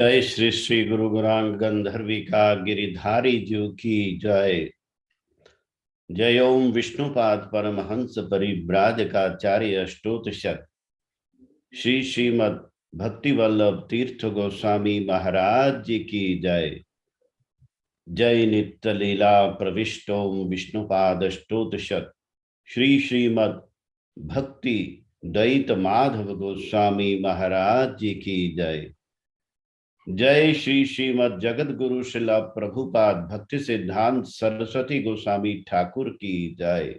जय श्री श्री गुरु गौरांग गंधर्विका गिरिधारी जी की जय। जय ओम विष्णुपाद परमहंस परिव्राजकाचार्य अष्टोत्तर श्री श्रीमद भक्ति वल्लभ तीर्थ गोस्वामी महाराज जी की जय। जय नित्य लीला प्रविष्टोम विष्णुपाद अष्टोत्तर श्री श्रीमद भक्ति द्वैत माधव गोस्वामी महाराज जी की जय। जय श्री श्रीमद जगत गुरु श्रीला प्रभुपाद भक्ति सिद्धांत सरस्वती गोस्वामी ठाकुर की जय।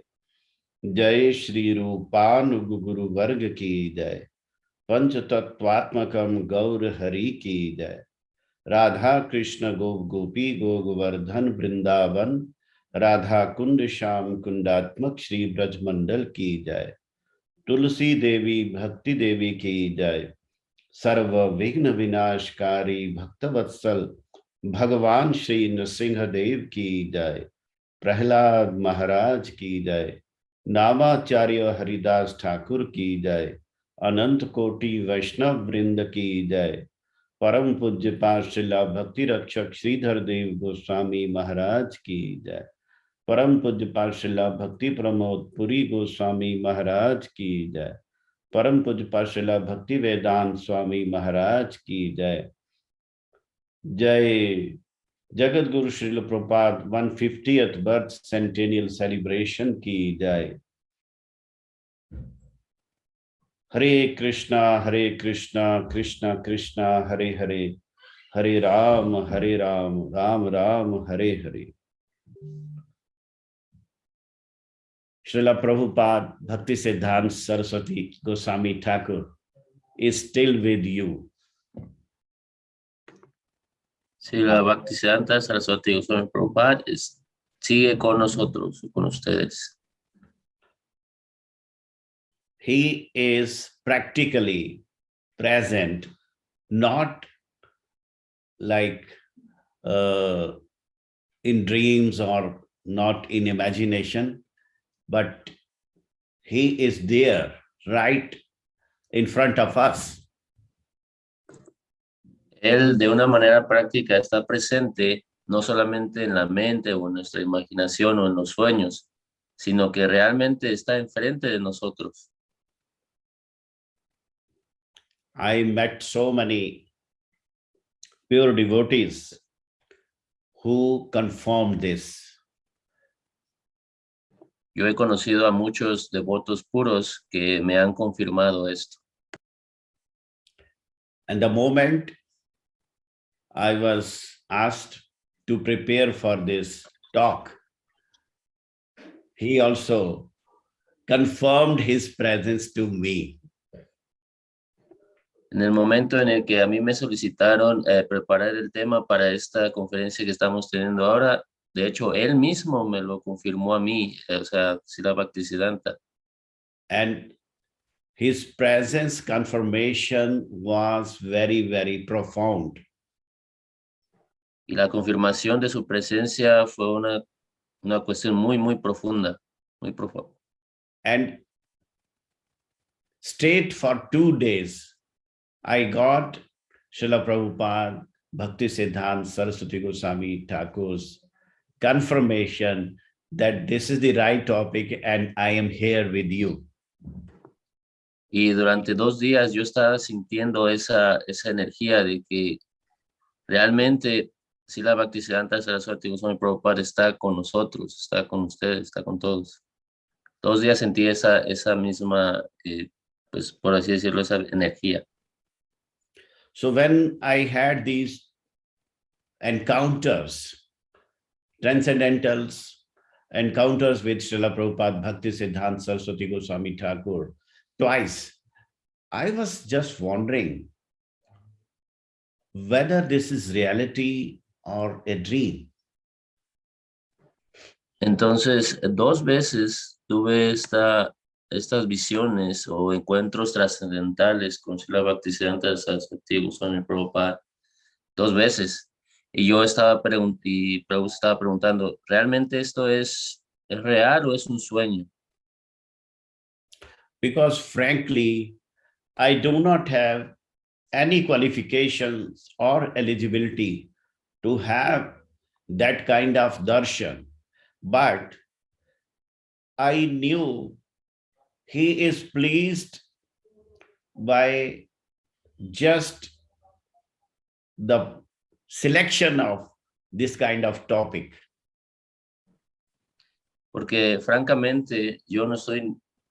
जय श्री रूपानुग गुरु वर्ग की जय। पंच तत्वात्मकम गौर हरि की जय। राधा कृष्ण गोप गोपी गोवर्धन वृंदावन राधा कुंड श्याम कुंडात्मक श्री ब्रजमंडल की जय। तुलसी देवी भक्ति देवी की जय। सर्व विघ्न विनाशकारी भक्तवत्सल भगवान श्री नृसिंह देव की जय। प्रहलाद महाराज की जय। नामाचार्य हरिदास ठाकुर की जय। अनंत कोटि वैष्णव वृंद की जय। परम पूज्य श्रीला भक्ति रक्षक श्रीधर देव गोस्वामी महाराज की जय। परम पूज्य श्रीला भक्ति प्रमोद पुरी गोस्वामी महाराज की जय। परम पूज्य श्रीला भक्ति वेदांत स्वामी महाराज की जय। जय Jagat Guru Srila Prabhupada 150th birth centennial celebration की जय। हरे कृष्णा कृष्णा कृष्णा हरे हरे, हरे Ram Ram Ram Hare Hare. Srila Prabhupada Bhakti Siddhanta Saraswati Goswami Thakur is still with you. Srila Bhaktisiddhanta Saraswati Goswami Prabhupada sigue con nosotros, con ustedes. He is practically present, not like in dreams or not in imagination, but he is there right in front of us. Él de una manera práctica está presente no solamente en la mente o en nuestra imaginación o en los sueños, sino que realmente está enfrente de nosotros. I met so many pure devotees who confirmed this. Yo he conocido a muchos devotos puros que me han confirmado esto. And the moment I was asked to prepare for this talk, he also confirmed his presence to me. En el momento en el que a mí me solicitaron preparar el tema para esta conferencia que estamos teniendo ahora, de hecho, él mismo me lo confirmó a mí, o sea, Srila Bhaktisiddhanta. And his presence confirmation was very, very profound. Y la confirmación de su presencia fue una cuestión muy, muy profunda, muy profunda. And stayed for 2 days, I got Srila Prabhupada Bhaktisiddhanta Saraswati Goswami Thakur's confirmation that this is the right topic and I am here with you. Y durante 2 días yo estaba sintiendo esa energía de que realmente Srila Bhaktisiddhanta Saraswati Goswami Prabhupada está con nosotros, está con ustedes, está con todos. 2 días sentí esa misma, pues por así decirlo, esa energía. So when I had these encounters, transcendentals, encounters with Srila Prabhupada Bhaktisiddhanta Saraswati Goswami Thakur twice, I was just wondering whether this is reality or a dream. Entonces, 2 veces tuve estas visiones o encuentros trascendentales con Srila Bhaktisiddhanta Saraswati Goswami Prabhupada 2 veces. Y yo estaba preguntando, ¿realmente esto es real o es un sueño? Because frankly, I do not have any qualifications or eligibility to have that kind of darshan, but I knew he is pleased by just the selection of this kind of topic. Porque francamente yo no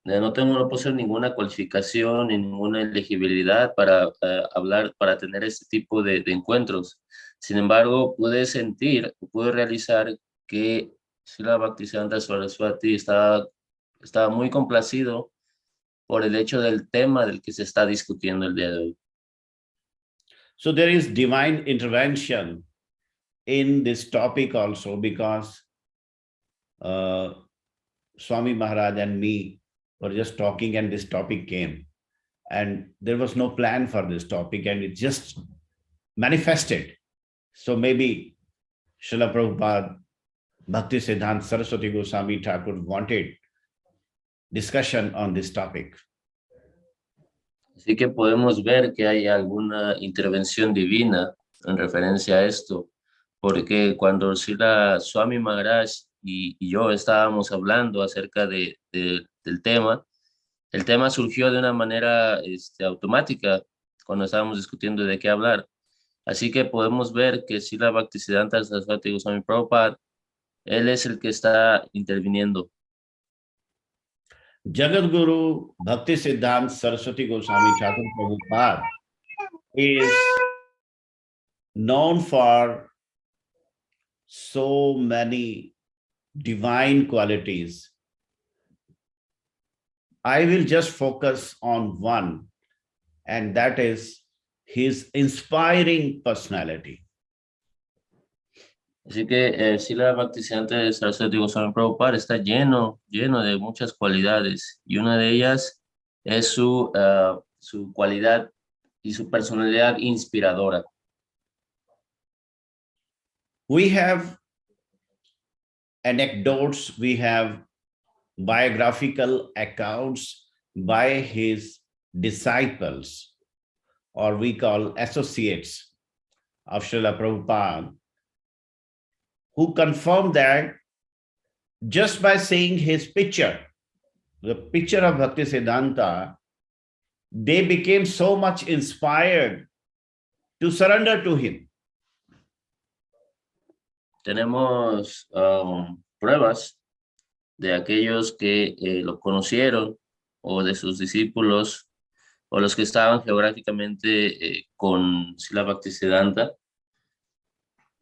no poseo ninguna cualificación ni ninguna elegibilidad para hablar, para tener este tipo de encuentros. Sin embargo, pude realizar que Srila Bhaktisiddhanta Saraswati estaba muy complacido por el hecho del tema del que se está discutiendo el día de hoy. So there is divine intervention in this topic also, because Swami Maharaj and me were just talking and this topic came, and there was no plan for this topic and it just manifested. So maybe Srila Prabhupada, Bhaktisiddhanta Saraswati Goswami Thakur wanted discussion on this topic. Así que podemos ver que hay alguna intervención divina en referencia a esto, porque cuando Srila Swami Maharaj y yo estábamos hablando acerca del tema, el tema surgió de una manera automática cuando estábamos discutiendo de qué hablar. Así que podemos ver que Srila Bhaktisiddhanta Saraswati Goswami Prabhupada, él es el que está interviniendo. Jagat Guru Bhaktisiddhanta Saraswati Goswami Thakur Prabhupada is known for so many divine qualities. I will just focus on one, and that is his inspiring personality. Así que Srila Bhaktisiddhanta Saraswati Goswami Prabhupada está lleno de muchas cualidades, y una de ellas es su cualidad y su personalidad inspiradora. We have anecdotes, we have biographical accounts by his disciples, or we call associates of Srila Prabhupada, who confirm that just by seeing his picture, the picture of Bhaktisiddhanta, they became so much inspired to surrender to him. Tenemos pruebas de aquellos que lo conocieron, o de sus discípulos, o los que estaban geográficamente con Srila Bhaktisiddhanta,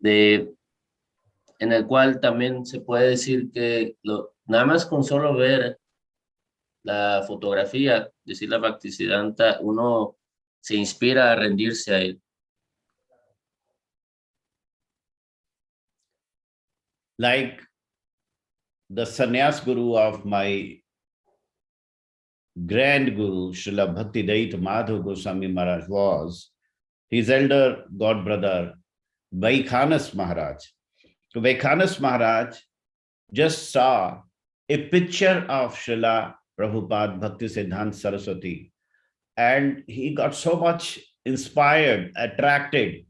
en el cual también se puede decir que nada más con solo ver la fotografía de Srila Bhaktisiddhanta, uno se inspira a rendirse a él. Like the sannyas guru of my grand guru, Srila Bhaktidaita Madhav Goswami Maharaj, was his elder god brother, Vaikhanas Maharaj. So Vaikhanas Maharaj just saw a picture of Srila Prabhupada Bhaktisiddhanta Saraswati, and he got so much inspired, attracted,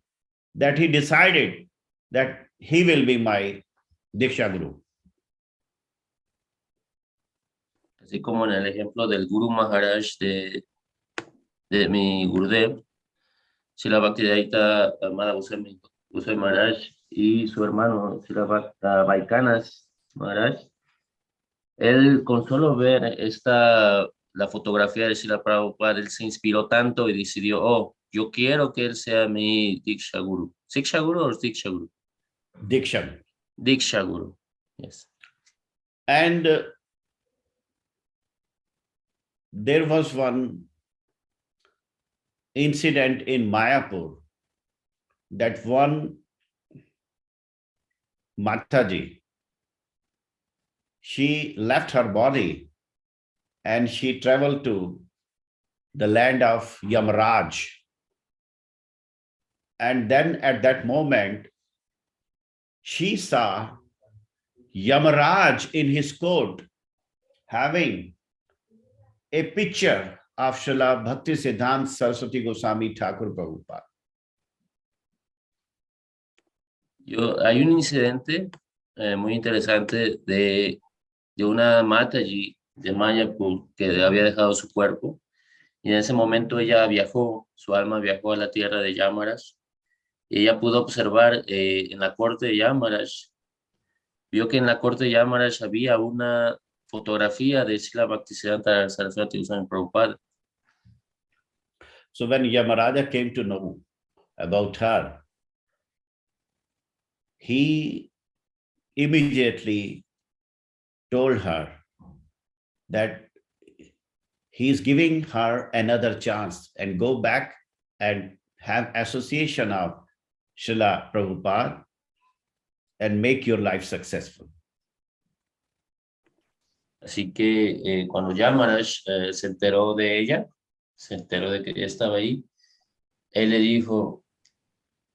that he decided that he will be my Diksha Guru. Así como en el ejemplo del Guru Maharaj de mi Gurudev, Srila Bhaktidaita Madhav Goswami Maharaj y su hermano Srila Vaikhanas Maharaj, él con solo ver la fotografía de Srila Prabhupada, él se inspiró tanto y decidió, yo quiero que él sea mi Diksha Guru. ¿Siksha Guru o Diksha Guru? Diksha. Diksha Guru, yes. And there was one incident in Mayapur that one Mataji, she left her body and she traveled to the land of Yamaraj. And then at that moment, she saw Yamaraj in his court having a picture of Srila Bhaktisiddhanta Saraswati Goswami Thakur Prabhupada. Hay un incidente muy interesante de una Mataji de Mayapur que había dejado su cuerpo, y en ese momento ella viajó, su alma viajó a la tierra de Yamaraj, y ella pudo observar en la corte de Yamaraj, vio que en la corte de Yamaraj había una fotografía de Srila Bhaktisiddhanta Saraswati Goswami Prabhupada. So when Yamaraja came to know about her, he immediately told her that he is giving her another chance and go back and have association of Srila Prabhupada and make your life successful. Así que cuando Yamaraj se enteró de ella, se enteró de que ella estaba ahí, él le dijo,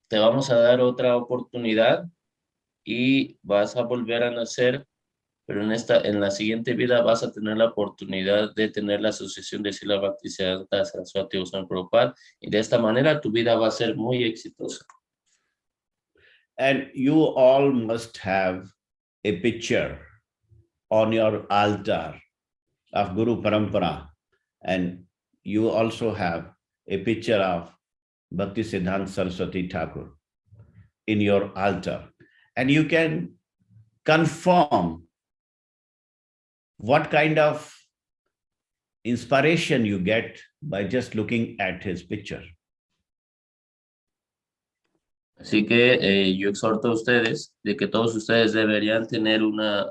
te vamos a dar otra oportunidad y vas a volver a nacer, pero en la siguiente vida vas a tener la oportunidad de tener la asociación de Srila Bhaktisiddhanta Saraswati Goswami Prabhupada, y de esta manera tu vida va a ser muy exitosa. And you all must have a picture on your altar of Guru Parampara, and you also have a picture of Bhaktisiddhanta Saraswati Thakur in your altar, and you can confirm what kind of inspiration you get by just looking at his picture. Así que yo exhorto a ustedes de que todos ustedes deberían tener una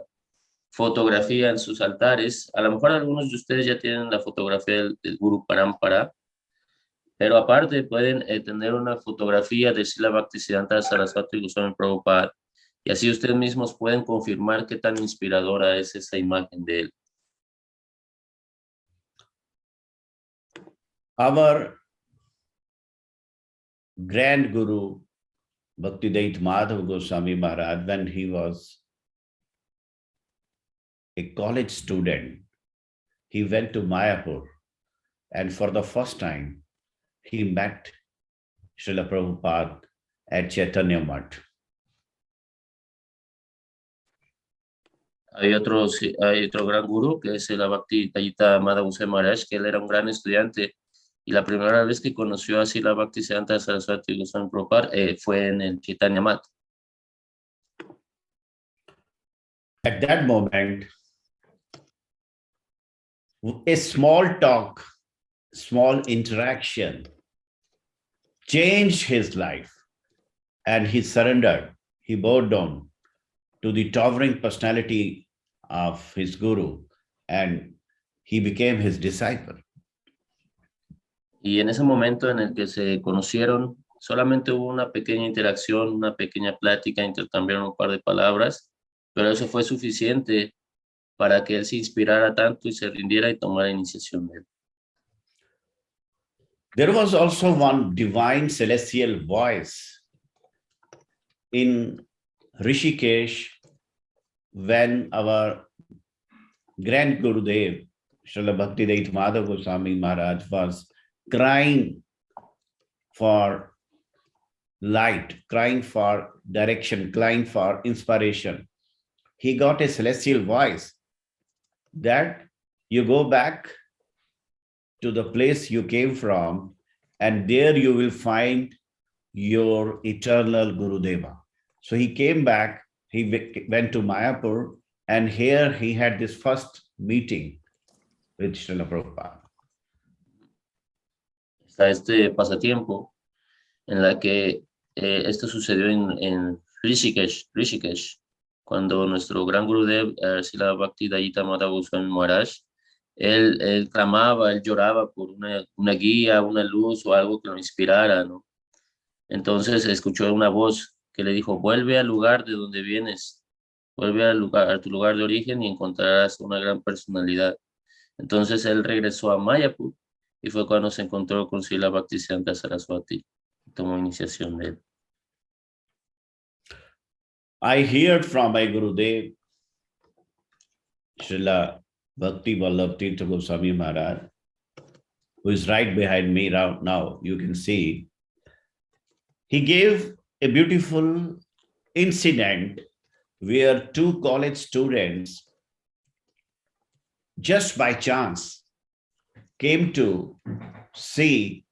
fotografía en sus altares. A lo mejor algunos de ustedes ya tienen la fotografía del Guru Parampara, pero aparte pueden tener una fotografía de Srila Bhaktisiddhanta Saraswati Goswami Prabhupada, y así ustedes mismos pueden confirmar qué tan inspiradora es esa imagen de él. Our grand Guru Bhaktivedanta Madhav Goswami Maharaj, when he was a college student, he went to Mayapur, and for the first time, he met Srila Prabhupada at Chaitanya Math. Hay otro gran gurú que es el Bhaktivedanta Madhav Goswami Maharaj, que él era un gran estudiante, y la primera vez que conoció a Srila Bhaktisiddhanta Saraswati Goswami Prabhupada fue en el Chaitanya Math. At that moment, a small talk, small interaction changed his life, and he surrendered, he bowed down to the towering personality of his Guru, and he became his disciple. Y en ese momento en el que se conocieron, solamente hubo una pequeña interacción, una pequeña plática, intercambiaron un par de palabras, pero eso fue suficiente para que él se inspirara tanto y se rindiera y tomara iniciación de él. There was also one divine celestial voice in Rishikesh when our grand Gurudev, Srila Bhaktivedanta Madhav Goswami Maharaj, was crying for light, crying for direction, crying for inspiration. He got a celestial voice that you go back to the place you came from, and there you will find your eternal Gurudeva. So he came back, he went to Mayapur, and here he had this first meeting with Srila Prabhupada. Está este pasatiempo en la que esto sucedió en Rishikesh, cuando nuestro gran Gurudev, Srila Bhaktisiddhanta Madhav Goswami Maharaj, él clamaba, él lloraba por una guía, una luz o algo que lo inspirara, ¿no? Entonces escuchó una voz que le dijo, vuelve al lugar de donde vienes, vuelve a tu lugar de origen y encontrarás una gran personalidad. Entonces él regresó a Mayapur, y fue cuando se encontró con Srila Bhaktisiddhanta Saraswati y tomó iniciación de él. I heard from my Gurudev, Srila Bhakti Vallabh Tirtha Goswami Maharaj, who is right behind me now, you can see, he gave a beautiful incident where two college students, just by chance, came to see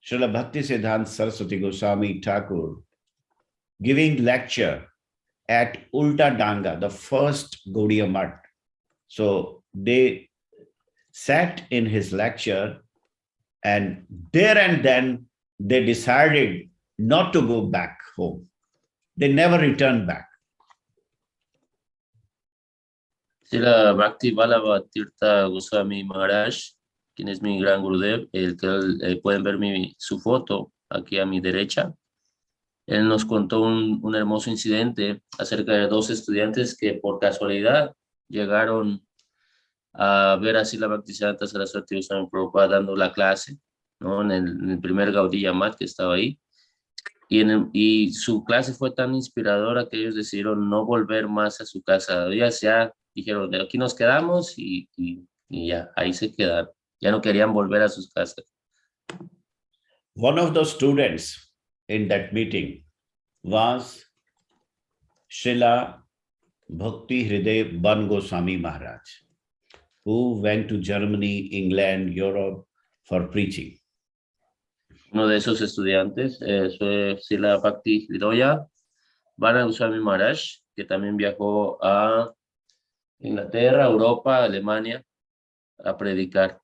Srila Bhaktisiddhanta Saraswati Goswami Thakur giving lecture at Ulta-danga, the first Gaudiya Math. So they sat in his lecture, and there and then they decided not to go back home. They never returned back. Srila Bhakti Vallabha Tirtha Goswami Maharaj, quien es mi gran Gurudev, el que pueden ver su foto aquí a mi derecha. Él nos contó un hermoso incidente acerca de dos estudiantes que por casualidad llegaron a ver a Srila Bhaktisiddhanta Saraswati Goswami Prabhupada dando la clase, ¿no? En el primer Gaudiya Math que estaba ahí. Y su clase fue tan inspiradora que ellos decidieron no volver más a su casa. Ellos ya dijeron, aquí nos quedamos y ya, ahí se quedaron. Ya no querían volver a sus casas. One of the students in that meeting was Srila Bhaktisiddhanta Goswami Maharaj, who went to Germany, England, Europe for preaching. Uno de esos estudiantes fue Srila Bhaktisiddhanta Goswami Maharaj, que también viajó a Inglaterra, Europa, Alemania a predicar.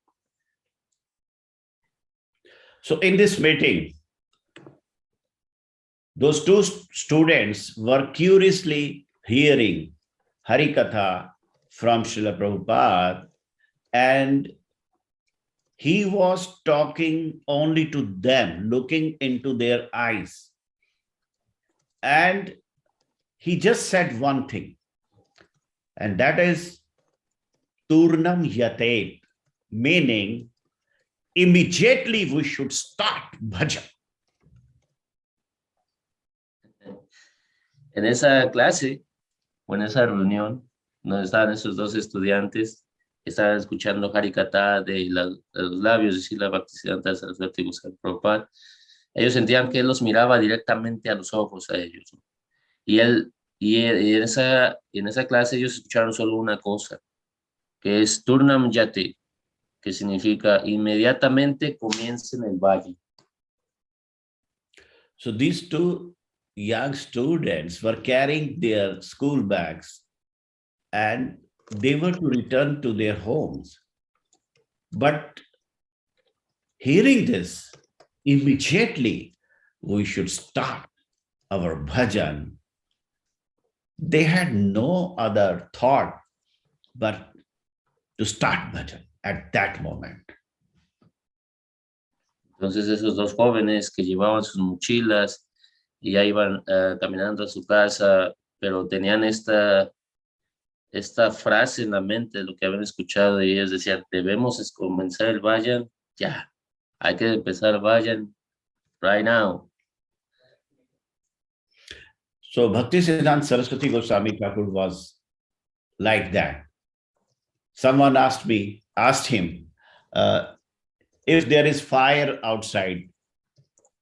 So in this meeting, those two students were curiously hearing Harikatha from Srila Prabhupada, and he was talking only to them, looking into their eyes. And he just said one thing, and that is Turnam Yate, meaning immediately we should start bhajan. En esa clase, o en esa reunión, donde estaban esos dos estudiantes, estaban escuchando Harikatha de los labios de Srila Bhaktisiddhanta Saraswati Goswami Prabhupada. Ellos sentían que él los miraba directamente a los ojos a ellos, ¿no? Y en esa clase ellos escucharon solo una cosa, que es Turnam Yate, que significa inmediatamente comiencen el valle. So these two young students were carrying their school bags and they were to return to their homes. But hearing this, immediately we should start our bhajan. They had no other thought but to start bhajan at that moment. Entonces esos dos jóvenes que llevaban sus mochilas y ya iban caminando a su casa, pero tenían esta frase en la mente, lo que habían escuchado, y ellos decían, debemos comenzar el vayan ya, hay que empezar vayan right now. So Bhaktisiddhanta Saraswati Goswami Thakur was like that. Someone asked him, if there is fire outside,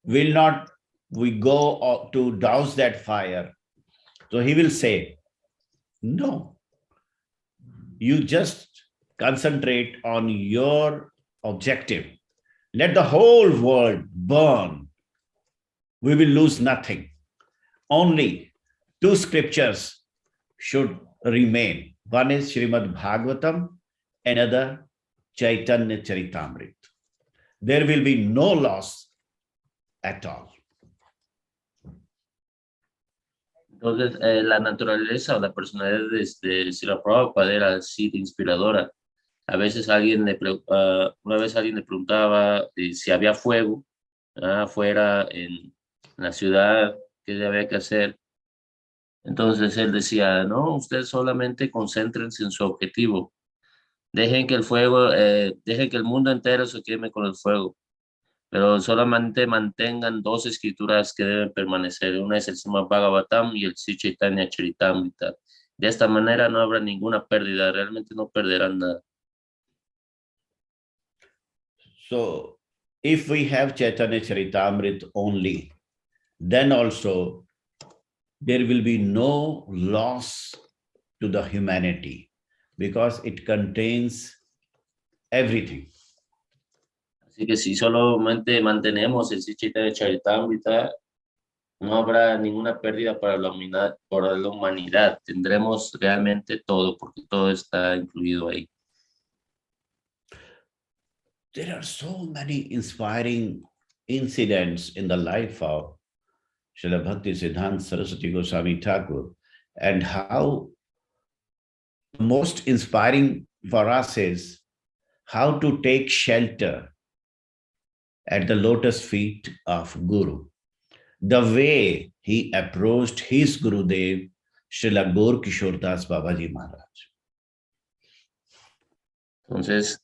will not we go to douse that fire? So he will say, no, you just concentrate on your objective. Let the whole world burn. We will lose nothing. Only two scriptures should remain. One is Srimad Bhagavatam, another Chaitanya Charitamrita. There will be no loss at all. Entonces, la naturaleza o la personalidad de Srila Prabhupada era así de inspiradora. A veces una vez alguien le preguntaba si había fuego afuera en la ciudad, qué había que hacer. Entonces él decía, no, ustedes solamente concéntrense en su objetivo. Dejen que dejen que el mundo entero se queme con el fuego. Pero solamente mantengan dos escrituras que deben permanecer. Una es el Srimad Bhagavatam y el Chaitanya Charitamrita. De esta manera no habrá ninguna pérdida, realmente no perderán nada. So if we have Chaitanya Charitamrita only, then also there will be no loss to the humanity because it contains everything. Así que si solamente mantenemos el Chaitanya Charitamrita, no habrá ninguna pérdida para la humanidad. Tendremos realmente todo, porque todo está incluido ahí. There are so many inspiring incidents in the life of Srila Bhaktisiddhanta Saraswati Goswami Thakur, and how most inspiring for us is how to take shelter at the lotus feet of Guru. The way he approached his Gurudev, Srila Gaur Kishore Das Babaji Maharaj. Entonces,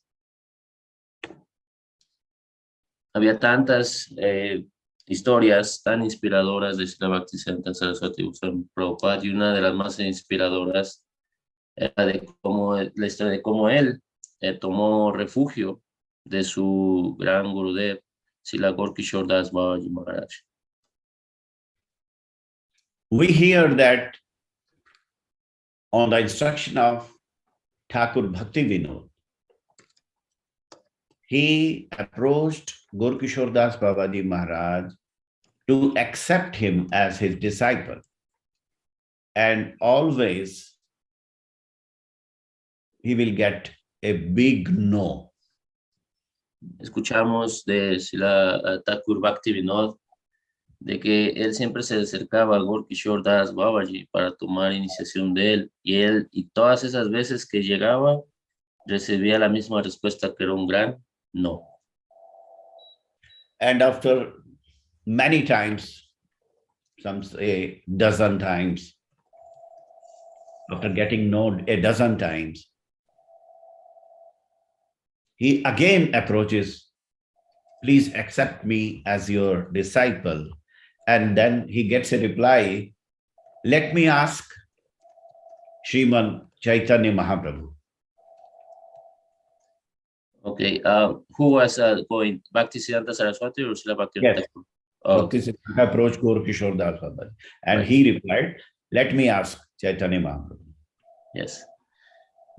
había tantas historias tan inspiradoras de Srila Bhaktisiddhanta Saraswati Goswami Prabhupada, y una de las más inspiradoras era la historia de cómo él tomó refugio de su gran Gurudev, Srila Gaur Kishore Das Babaji Maharaj. We hear that on the instruction of Thakur Bhakti Vinod, he approached Gaur Kishore Das Babaji Maharaj to accept him as his disciple. And always he will get a big no. Escuchamos de Srila Thakur Bhakti Vinod de que él siempre se acercaba a Gaur Kishore Das Babaji para tomar iniciación de él, y todas esas veces que llegaba recibía la misma respuesta, que era un gran no. And after many times, some say dozen times, after getting no a dozen times, he again approaches, please accept me as your disciple. And then he gets a reply, let me ask Sriman Chaitanya Mahaprabhu. Okay, who was going, Bhaktisiddhanta Saraswati or Srila Bhaktisiddhanta? Yes. Oh. Bhaktisiddhanta approached Gaur Kishore Das Babaji. And Right. he replied, let me ask Chaitanya Mahaprabhu. Yes.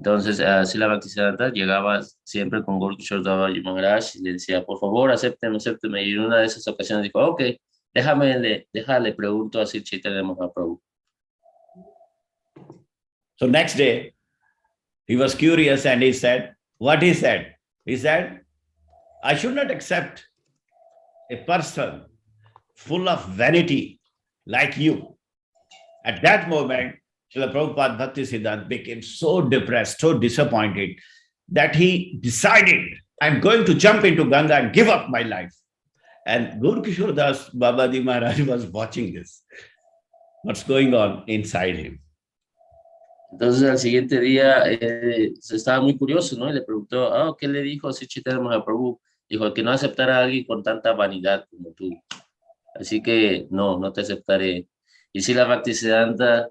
Entonces, Srila Bhaktisiddhanta llegaba siempre con Gaur Kishore Das Babaji Maharaj y le decía, por favor, acépteme. Y en una de esas ocasiones dijo, ok, déjale pregunto a Sri Chaitanya Mahaprabhu. So next day, he was curious and he said, what he said? He said, I should not accept a person full of vanity like you. At that moment, Srila Prabhupada Bhaktisiddhanta became so depressed, so disappointed, that he decided, I'm going to jump into Ganga and give up my life. And Gaur Kishore Das Babaji Maharaj was watching this. What's going on inside him? Entonces, al siguiente día, estaba muy curioso, ¿no? Y le preguntó, ¿qué le dijo Sri Chaitanya Mahaprabhu? Dijo, que no aceptara a alguien con tanta vanidad como tú. Así que, no te aceptaré. Y Srila Bhaktisiddhanta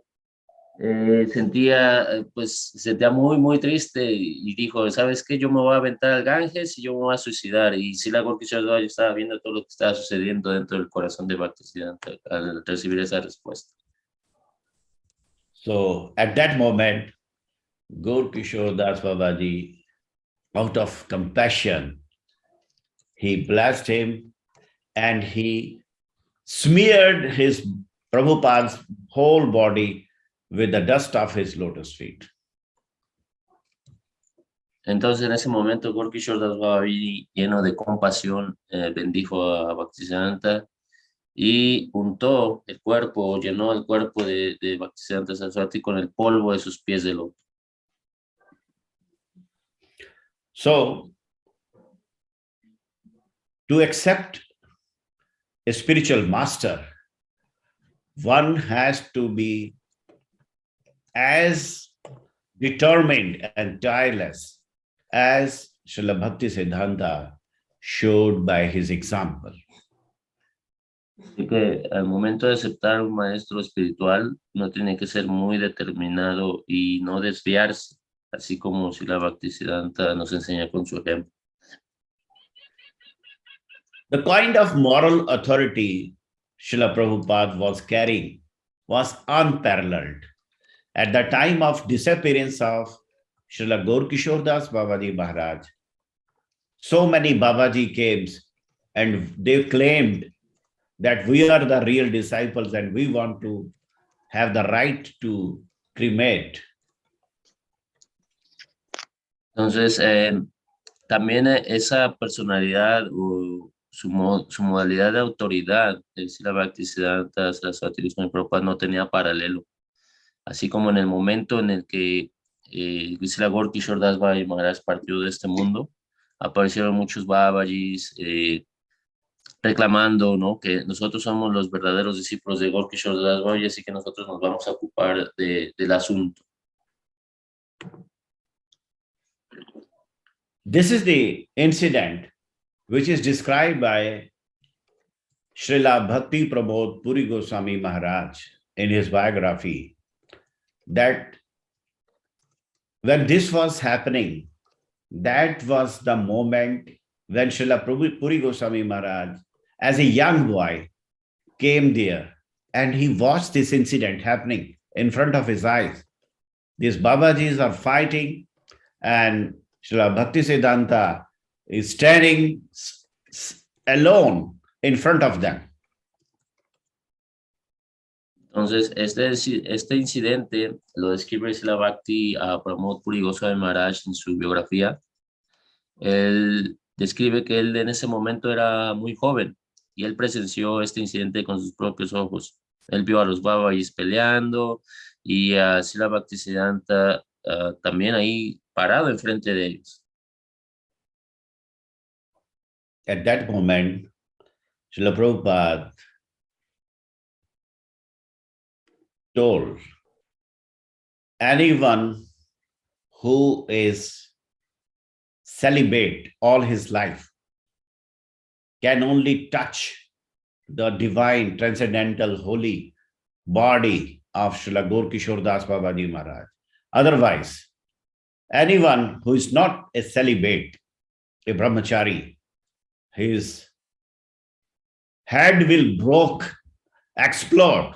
sentía muy, muy triste y dijo, ¿sabes qué? Yo me voy a aventar al Ganges y yo me voy a suicidar. Y Srila Gaur Kishore Das estaba viendo todo lo que estaba sucediendo dentro del corazón de Bhaktisiddhanta al recibir esa respuesta. So at that moment, Gaur Kishore Das Babaji, out of compassion, he blessed him and he smeared his Prabhupada's whole body with the dust of his lotus feet. Entonces en ese momento Gaur Kishore Das Babaji, lleno de compasión, bendijo a Bhaktisiddhanta y llenó el cuerpo de Bhaktisiddhanta Saraswati con el polvo de sus pies de loto. So, to accept a spiritual master, one has to be as determined and tireless as Srila Bhaktisiddhanta showed by his example. Así que al momento de aceptar un maestro espiritual, no tiene que ser muy determinado y no desviarse, así como Srila Bhaktisiddhanta nos enseña con su ejemplo. The kind of moral authority Srila Prabhupada was carrying was unparalleled. At the time of disappearance of Srila Gaur Das Babaji Maharaj, so many Babaji came and they claimed that we are the real disciples and we want to have the right to cremate. Entonces, también esa personalidad o su modalidad de autoridad del Srila Bhaktisiddhanta Saraswati Prabhupada no tenía paralelo. Así como en el momento en el que Srila Gaur Das Babaji Maharaj partió de este mundo, aparecieron muchos Babajis reclamando, ¿no?, que nosotros somos los verdaderos discípulos de Gaur Das Babaji, así que nosotros nos vamos a ocupar del asunto. This is the incident which is described by Srila Bhakti Pramod Puri Goswami Maharaj in his biography, that when this was happening, that was the moment when Srila Puri Goswami Maharaj, as a young boy, came there and he watched this incident happening in front of his eyes. These Babajis are fighting and Srila Bhaktisiddhanta is standing alone in front of them. Entonces, este incidente lo describe Srila Bhakti Pramod Puri Goswami Maharaj en su biografía. Él describe que él en ese momento era muy joven y él presenció este incidente con sus propios ojos. Él vio a los Babajis peleando y a Srila Bhaktisiddhanta también ahí parado enfrente de ellos. At that moment, Srila Prabhupada told, anyone who is celibate all his life can only touch the divine, transcendental, holy body of Srila Gaur Das Babaji Maharaj. Otherwise, anyone who is not a celibate, a brahmachari, his head will explode.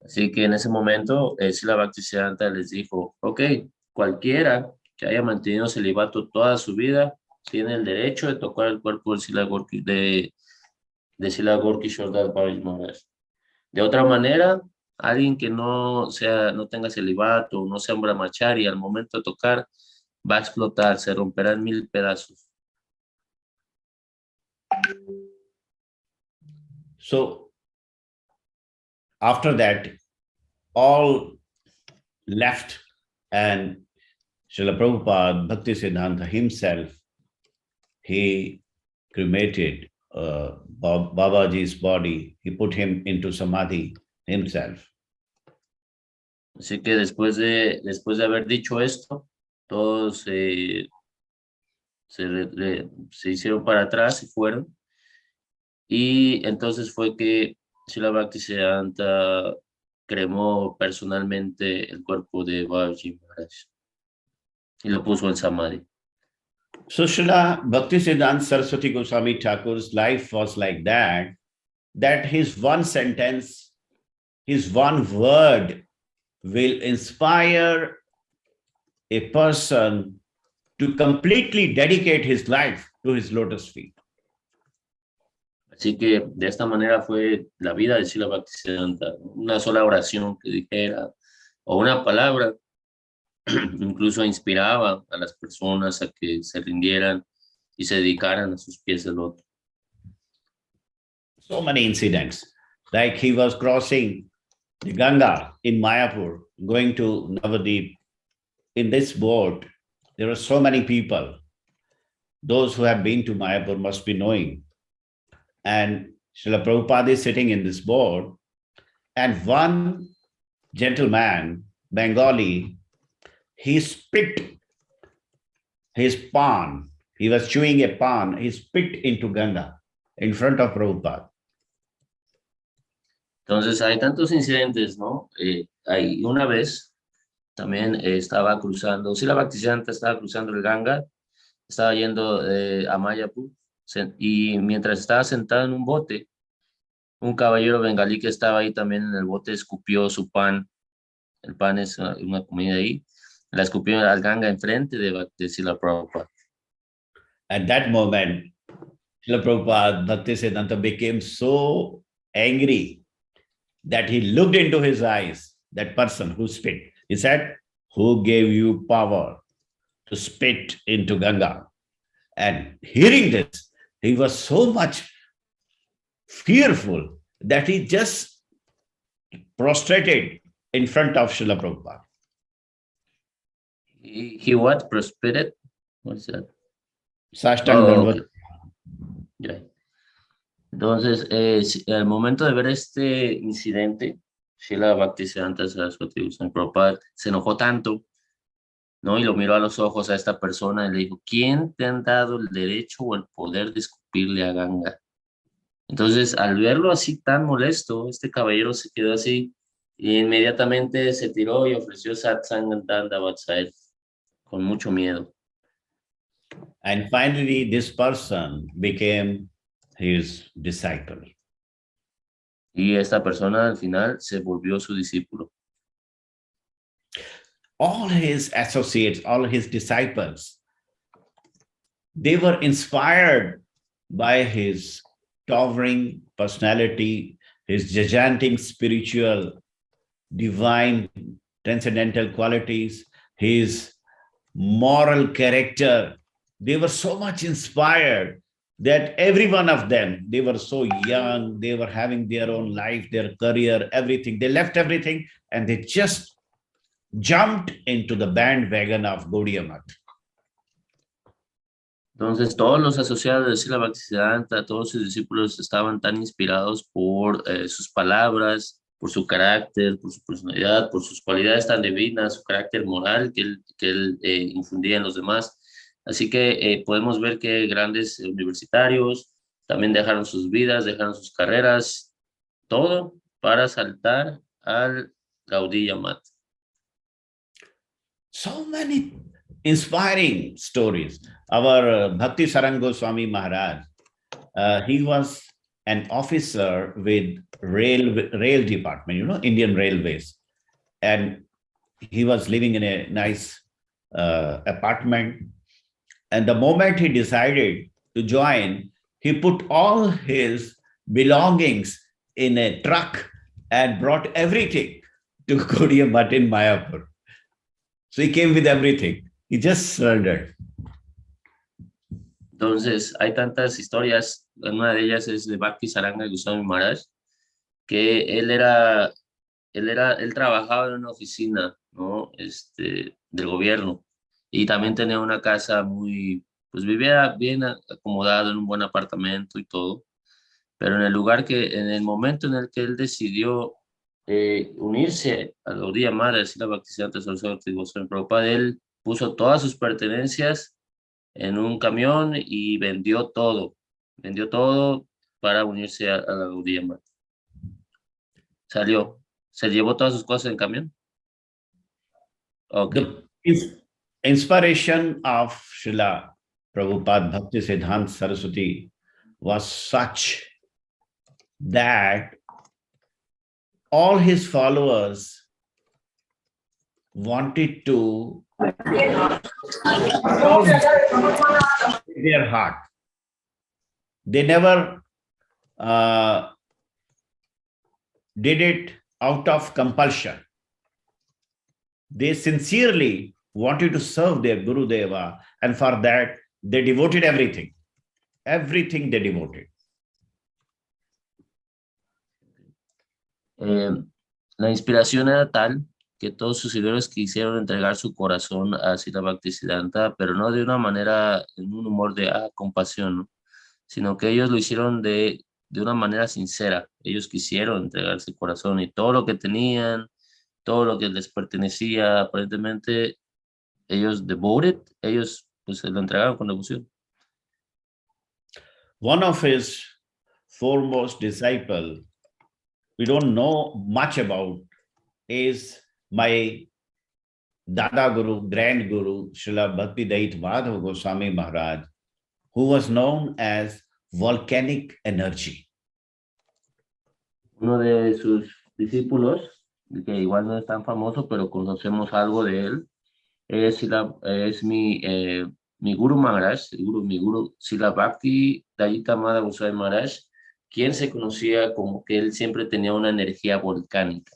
Así que en ese momento, Srila Bhaktisiddhanta les dijo, ok, cualquiera que haya mantenido celibato toda su vida tiene el derecho de tocar el cuerpo de Srila Gaur Das Babaji Maharaj. De otra manera, alguien que no tenga celibato, no sea un brahmachari, al momento de tocar, va a explotar, se romperá en 1000 pedazos. So, after that, all left and Srila Prabhupada, Bhaktisiddhanta himself, he cremated Babaji's body. He put him into samadhi himself. Así que después de haber dicho esto, todos se hicieron para atrás y fueron. Y entonces fue que Srila Bhaktisiddhanta cremó personalmente el cuerpo de Babaji Maharaj y lo puso en samadhi. So Srila Bhaktisiddhanta Saraswati Goswami Thakur's life was like that his one sentence, his one word will inspire a person to completely dedicate his life to his lotus feet. Así que de esta manera fue la vida de Srila Bhaktisiddhanta. Una sola oración que dijera o una palabra incluso inspiraba a las personas a que se rindieran y se dedicaran a sus pies del loto. So many incidents, like he was crossing the Ganga in Mayapur, going to Navadip. In this boat, there were so many people. Those who have been to Mayapur must be knowing. And Srila Prabhupada is sitting in this boat, and one gentleman, Bengali, he spit his pan. He was chewing a pan. He spit into Ganga in front of Prabhupada. Entonces hay tantos incidentes, ¿no? Hay una vez también estaba cruzando, Srila Bhaktisiddhanta estaba cruzando el Ganga estaba yendo a Mayapur, y mientras estaba sentado en un bote, un caballero bengalí que estaba ahí también en el bote escupió su pan. El pan es una comida ahí. La escupió al Ganga enfrente de Srila Prabhupada. At that moment, Srila Prabhupada Bhaktisiddhanta became so angry that he looked into his eyes, that person who spit. He said, "Who gave you power to spit into Ganga?" And hearing this, he was so much fearful that he just prostrated in front of Srila Prabhupada. He what? Prostrated? What's that? Sashtang Oh, Dandvat. okay. Yeah. Entonces, al momento de ver este incidente, Srila Bhaktisiddhanta Saraswati Goswami Prabhupada se enojó tanto, ¿no? Y lo miró a los ojos a esta persona y le dijo, ¿quién te han dado el derecho o el poder de escupirle a Ganga? Entonces, al verlo así tan molesto, este caballero se quedó así y inmediatamente se tiró y ofreció satsang dandavat a él, con mucho miedo. And finally, this person became his disciple. Y esta persona al final se volvió su discípulo. All his associates, all his disciples, they were inspired by his towering personality, his gigantic spiritual, divine, transcendental qualities, his moral character. They were so much inspired that every one of them, they were so young, they were having their own life, their career, everything. They left everything and they just jumped into the bandwagon of Gaudiya Math. Entonces, todos los asociados de Srila Bhaktisiddhanta, todos sus discípulos estaban tan inspirados por sus palabras, por su carácter, por su personalidad, por sus cualidades tan divinas, su carácter moral que él infundía en los demás. Así que podemos ver que grandes universitarios también dejaron sus vidas, dejaron sus carreras, todo para saltar al Gaudiya Math. So many inspiring stories. Our Bhakti Saranga Goswami Maharaj, he was an officer with rail department, Indian Railways. And he was living in a nice apartment. And the moment he decided to join, he put all his belongings in a truck and brought everything to Gaudiya Math in Mayapur. So he came with everything. He just surrendered. Entonces, hay tantas historias. Una de ellas es de Bhakti Saranga Goswami Maharaj, que él trabajaba en una oficina, ¿no? Del gobierno, y también tenía una casa pues vivía bien acomodado en un buen apartamento y todo, pero en el momento en el que él decidió unirse a la Gaudiya Math, a Srila Bhaktisiddhanta Saraswati Goswami Prabhupada, él puso todas sus pertenencias en un camión y vendió todo para unirse a la Gaudiya Math. Se llevó todas sus cosas en camión. Okay. The inspiration of Srila Prabhupada Bhaktisiddhanta Saraswati was such that all his followers wanted to solve their heart. They never did it out of compulsion. They sincerely wanted to serve their Guru Deva, and for that, they devoted everything. Everything they devoted. La inspiración era tal que todos sus seguidores quisieron entregar su corazón a Srila Bhaktisiddhanta, pero no de una manera, en un humor de compasión, ¿no? Sino que ellos lo hicieron de una manera sincera. Ellos quisieron entregarse el corazón y todo lo que tenían, todo lo que les pertenecía, aparentemente ellos pues se lo entregaron con devoción. One of his foremost disciples, we don't know much about, is my Dada Guru, Grand Guru, Srila Bhaktivedanta Madhava Goswami Maharaj, who was known as volcanic energy. Uno de sus discípulos, que igual no es tan famoso, pero conocemos algo de él, es mi Guru Maharaj, mi Guru Srila Bhaktivedanta Madhava Goswami Maharaj, quien se conocía como que él siempre tenía una energía volcánica.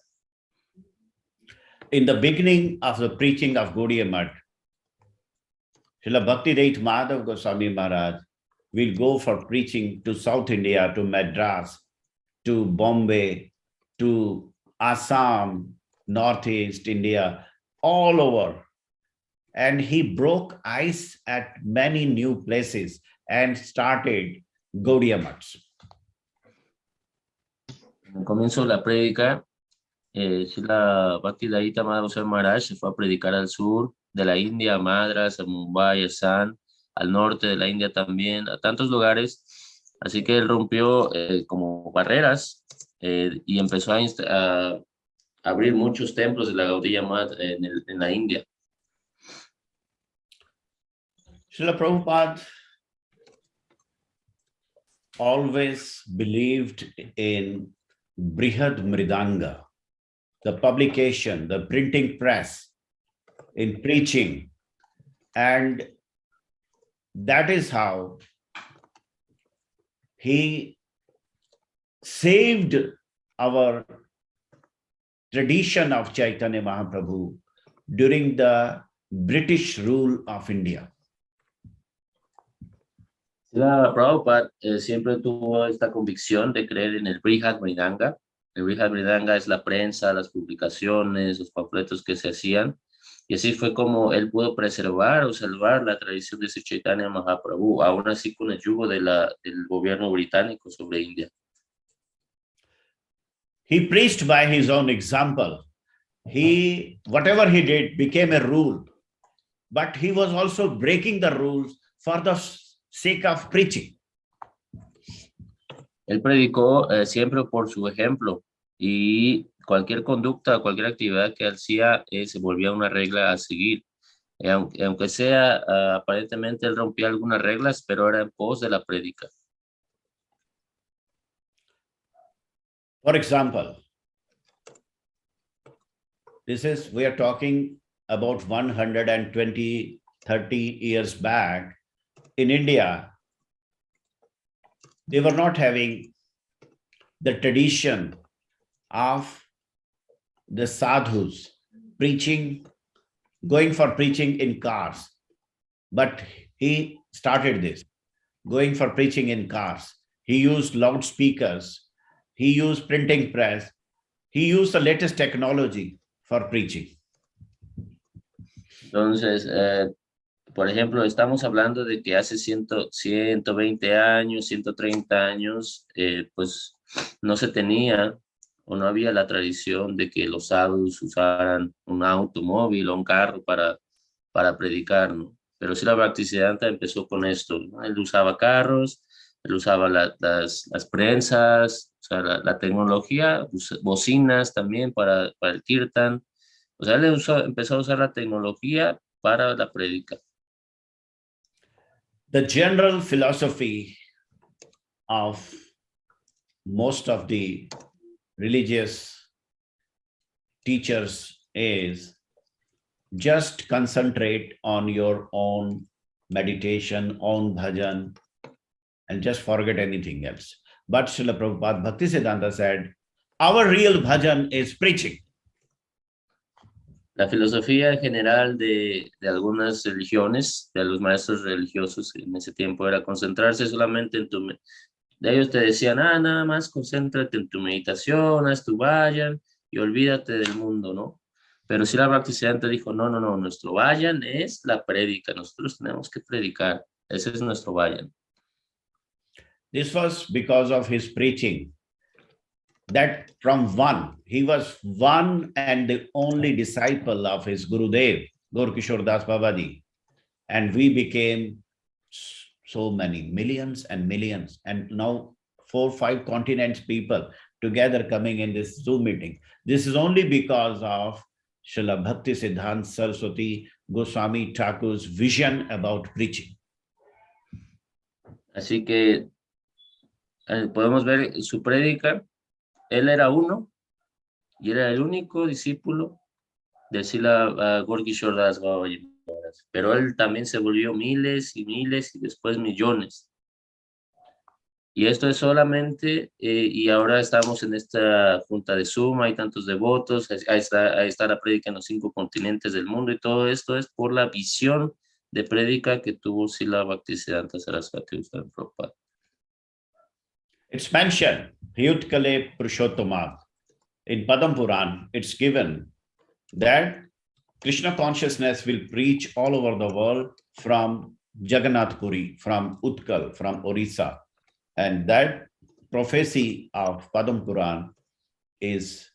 In the beginning of the preaching of Gaudiya Math, Srila Bhaktivedanta Madhava Goswami Maharaj will go for preaching to South India, to Madras, to Bombay, to Assam, Northeast India, all over. And he broke ice at many new places and started Gaudiya Maths. En el comienzo de la prédica, Srila Bhaktivedanta Madhava Goswami Maharaj se fue a predicar al sur de la India, a Madras, a Mumbai, a Assam, al norte de la India también, a tantos lugares. Así que él rompió como barreras y empezó a abrir muchos templos de la Gaudiya Math en la India. Srila Prabhupada always believed in Brihad-mridanga, the publication, the printing press, in preaching. And that is how he saved our tradition of Chaitanya Mahaprabhu during the British rule of India. Srila Prabhupada siempre tuvo esta convicción de creer en el Brihad-mridanga. El Brihad-mridanga es la prensa, las publicaciones, los panfletos que se hacían. Y así fue como él pudo preservar o salvar la tradición de Sri Chaitanya Mahaprabhu, aún así con el yugo del gobierno británico sobre India. He preached by his own example. Whatever he did became a rule, but he was also breaking the rules for the sake of preaching. Él predicó siempre por su ejemplo y cualquier conducta, cualquier actividad que hacía se volvía una regla a seguir. Aunque sea aparentemente él rompía algunas reglas, pero era en pos de la prédica. For example, we are talking about 120, 30 years back. In India, they were not having the tradition of the sadhus going for preaching in cars. But he started this, going for preaching in cars. He used loudspeakers. He used printing press. He used the latest technology for preaching. Entonces, por ejemplo, estamos hablando de que hace 120 años, 130 años, pues no se tenía o no había la tradición de que los sadhus usaran un automóvil o un carro para predicar, ¿no? Pero Srila Bhaktisiddhanta empezó con esto, ¿no? Él usaba carros, él usaba las prensas, o sea, la tecnología, bocinas también para el kirtan. O sea, él empezó a usar la tecnología para la prédica. The general philosophy of most of the religious teachers is just concentrate on your own meditation, own bhajan, and just forget anything else. But Srila Prabhupada Bhaktisiddhanta said, our real bhajan is preaching. La filosofía general de algunas religiones, de los maestros religiosos en ese tiempo, era concentrarse solamente en tu... De ellos te decían, nada más concéntrate en tu meditación, haz tu vayan y olvídate del mundo, ¿no? Pero Srila Bhaktisiddhanta dijo, no, nuestro vayan es la prédica, nosotros tenemos que predicar, ese es nuestro vayan. This was because of his preaching. That from one, he was one and the only disciple of his Gurudev, Gaur Kishore Das Babaji. And we became so many, millions and millions. And now 4, 5 continents people together coming in this Zoom meeting. This is only because of Srila Bhaktisiddhanta Saraswati Goswami Thakur's vision about preaching. Así que podemos ver su prédica. Él era uno y era el único discípulo de Srila Gorkishore Das Baba Maharaj. Pero él también se volvió miles y miles y después millones. Y esto es solamente, y ahora estamos en esta junta de Zoom, hay tantos devotos, ahí está la prédica en los 5 continentes del mundo, y todo esto es por la visión de prédica que tuvo Srila Bhaktisiddhanta Saraswati Prabhupada. It's mentioned, Hyutkale Purushottamad. In Padam Puran, it's given that Krishna consciousness will preach all over the world from Jagannath Puri, from Utkal, from Orissa. And that prophecy of Padam Puran is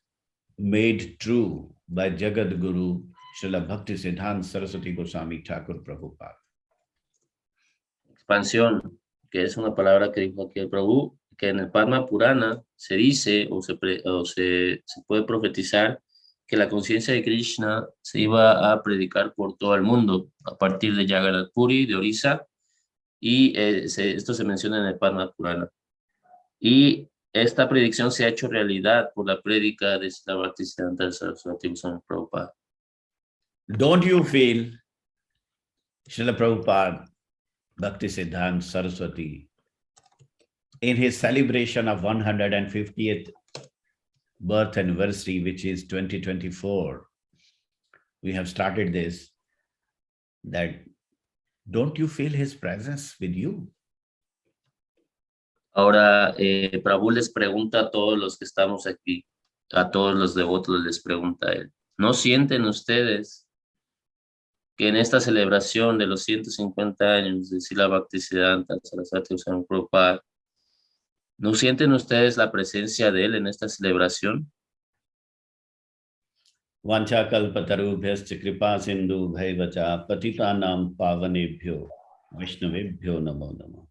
made true by Jagat Guru Srila Bhaktisiddhanta Saraswati Goswami Thakur Prabhupada. Expansión, que es una palabra que dijo aquí el Prabhu, que en el Padma Purana se dice o se puede profetizar que la conciencia de Krishna se iba a predicar por todo el mundo a partir de Jagannath Puri, de Orissa, y esto se menciona en el Padma Purana. Y esta predicción se ha hecho realidad por la prédica de Srila Bhaktisiddhanta Saraswati Goswami Prabhupada. Don't you feel Srila Prabhupada Bhaktisiddhanta Saraswati in his celebration of 150th birth anniversary, which is 2024, we have started this, that don't you feel his presence with you? Ahora, Prabhu les pregunta a todos los que estamos aquí, a todos los devotos les pregunta a él, ¿no sienten ustedes que en esta celebración de los 150 años de Srila Bhaktisiddhanta Saraswati Goswami Prabhupada, ¿no sienten ustedes la presencia de él en esta celebración? Vancha kalpatarubhyascha kripa sindhu bhaivacha patitanam pavanebhyo Vaishnavebhyo namo namo.